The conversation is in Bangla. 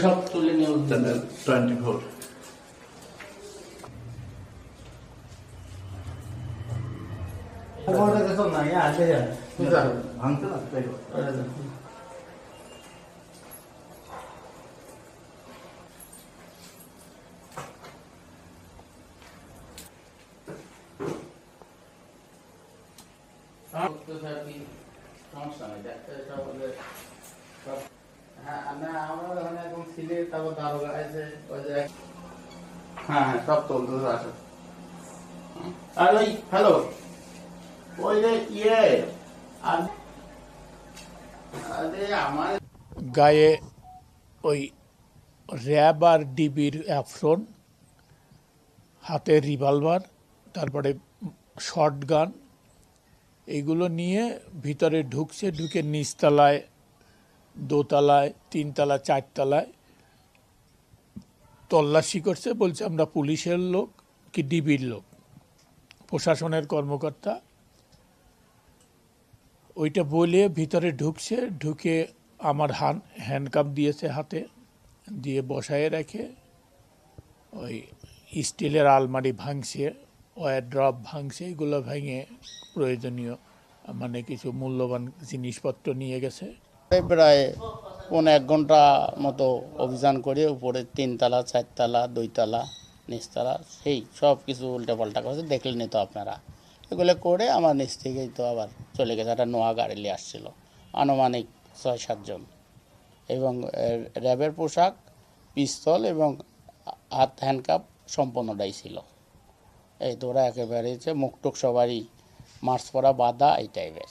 সব তুলে নিয়ে 24 ভাঙতে না তাই সমস্যা নেই ডাক্তার বলে হ্যাঁ না আমরা ওখানে এখন ছিলে তারপর দারোগা আছে ওই যে হ্যাঁ হ্যাঁ সব তুলতে আসে আর ওই হ্যালো ওই যে আমার গায়ে ওই র্যাব আর ডিবির অ্যাফ্রন, হাতে রিভলভার, তারপরে শর্ট গান, এইগুলো নিয়ে ভিতরে ঢুকছে, ঢুকে নিচতলায়, দোতলায়, তিনতলা, চারতলায় তল্লাশি করছে। বলছে আমরা পুলিশের লোক কি ডিবির লোক, প্রশাসনের কর্মকর্তা। ওইটা বলে ভিতরে ঢুকছে, ঢুকে আমার হ্যান্ডকাপ দিয়েছে হাতে, দিয়ে বসায় রেখে ওই স্টিলের আলমারি ভাঙছে, ওয়ারড্রপ ভাঙছে, এগুলো ভেঙে প্রয়োজনীয় মানে কিছু মূল্যবান জিনিসপত্র নিয়ে গেছে। প্রায় 1 ঘন্টা মতো অভিযান করে উপরে 3তলা, 4তলা, 2তলা, নিচতলা সেই সব কিছু উল্টাপাল্টা করেছে, দেখলেনি তো আপনারা। এগুলো করে আমার নিচ থেকেই তো আবার চলে গেছে। একটা নোয়া গাড়ি নিয়ে আসছিল, আনুমানিক 6-7 জন, এবং র্যাবের পোশাক, পিস্তল এবং হাত হ্যান্ডকাপ সম্পূর্ণটাই ছিল। এই তো ওরা একেবারে মুখটুক সবারই মাস্ক পরা, বাঁধা, এই টাইপের।